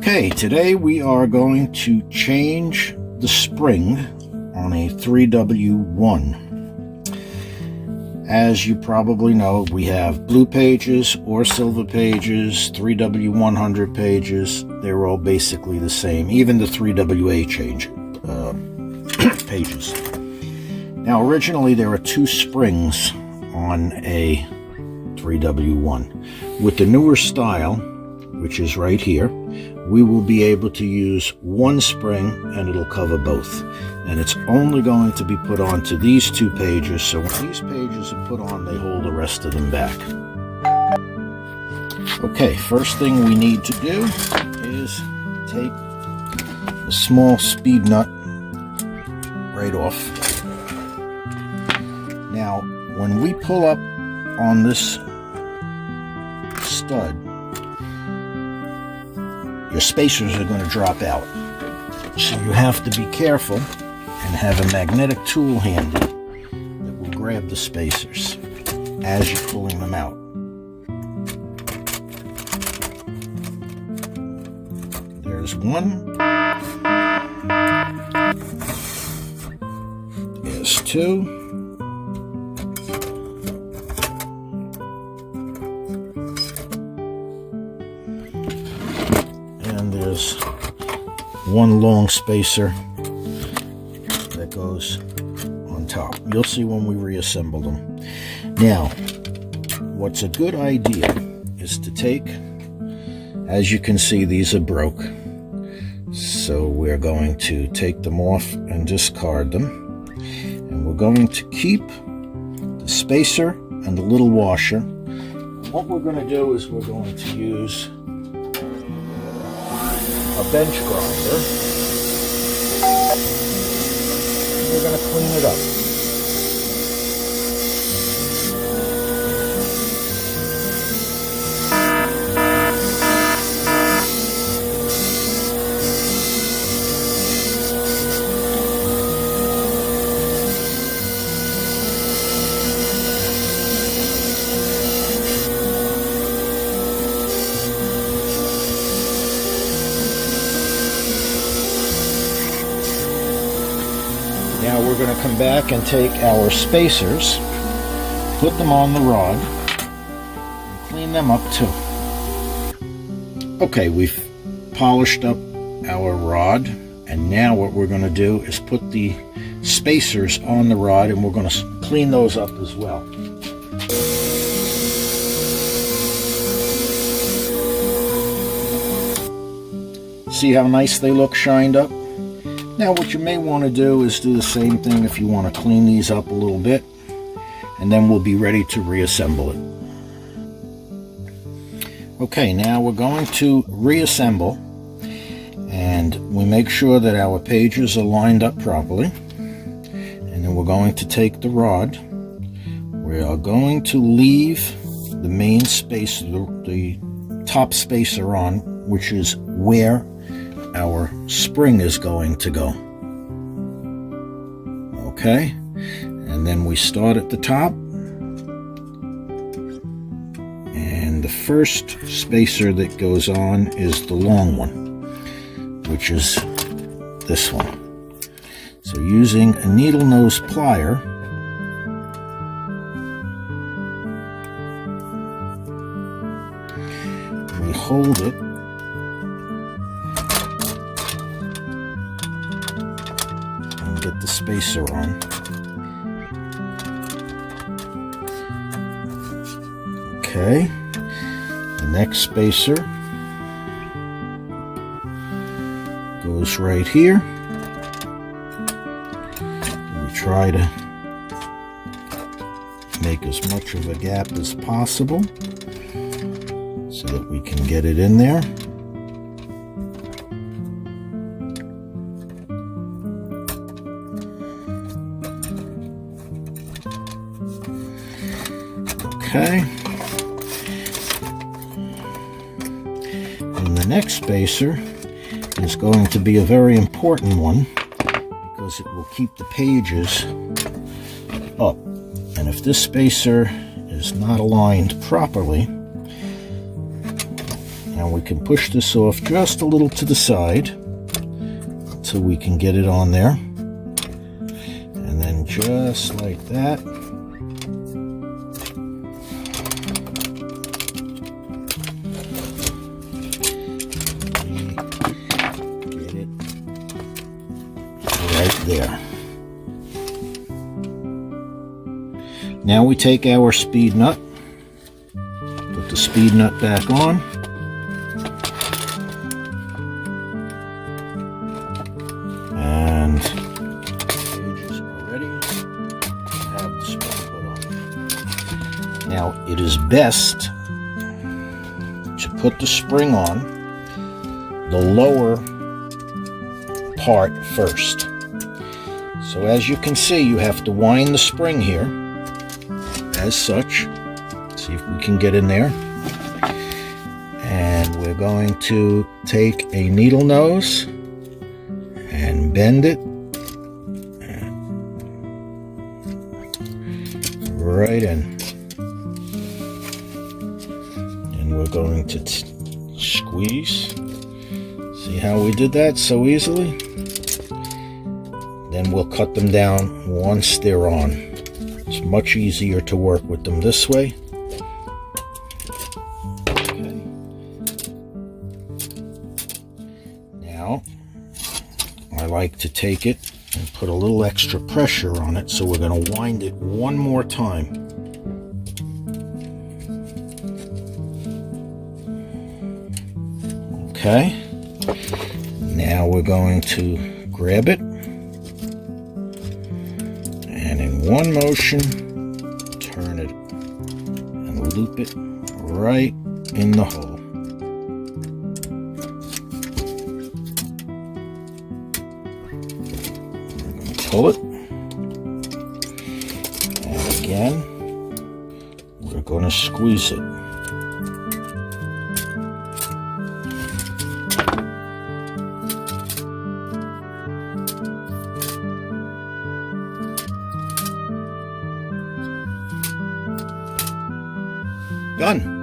Okay, today we are going to change the spring on a 3W1. As you probably know, we have blue pages or silver pages, 3W100 pages. They're all basically the same, even the 3WA pages. Now, originally there are two springs on a 3W1. With the newer style, which is right here, we will be able to use one spring and it'll cover both. And it's only going to be put onto these two pages, so when these pages are put on, they hold the rest of them back. Okay, first thing we need to do is take the small speed nut right off. Now, when we pull up on this stud, your spacers are going to drop out. So you have to be careful and have a magnetic tool handy that will grab the spacers as you're pulling them out. There's one. There's two. There's one long spacer that goes on top. You'll see when we reassemble them. Now, what's a good idea is to take, as you can see, these are broke. So we're going to take them off and discard them. And we're going to keep the spacer and the little washer. What we're going to do is we're going to use a bench grinder. We're going to clean it up. Now we're going to come back and take our spacers, put them on the rod, and clean them up too. Okay, we've polished up our rod, and now what we're going to do is put the spacers on the rod, and we're going to clean those up as well. See how nice they look shined up? Now what you may want to do is do the same thing if you want to clean these up a little bit, and then we'll be ready to reassemble it. Okay, now we're going to reassemble, and we make sure that our pages are lined up properly, and then we're going to take the rod. We are going to leave the main space, the top spacer on, which is where our spring is going to go. Okay, and then we start at the top, and the first spacer that goes on is the long one, which is this one. So using a needle nose plier, we hold it and get the spacer on. Okay, the next spacer goes right here. We try to make as much of a gap as possible so that we can get it in there. Okay. And the next spacer is going to be a very important one because it will keep the pages up. And if this spacer is not aligned properly, Now we can push this off just a little to the side so we can get it on there. And then just like that. Get it right there. Now we take our speed nut, put the speed nut back on, and the pages are ready to have the spring put on. Now it is best to put the spring on the lower part first. So as you can see, you have to wind the spring here as such. See if we can get in there. And we're going to take a needle nose and bend it right in. And we're going to squeeze. See how we did that so easily? Then we'll cut them down once they're on. It's much easier to work with them this way. Okay. Now, I like to take it and put a little extra pressure on it, so we're going to wind it one more time. Okay. Now we're going to grab it. And in one motion, turn it and loop it right in the hole. We're going to pull it. And again, we're going to squeeze it. Done.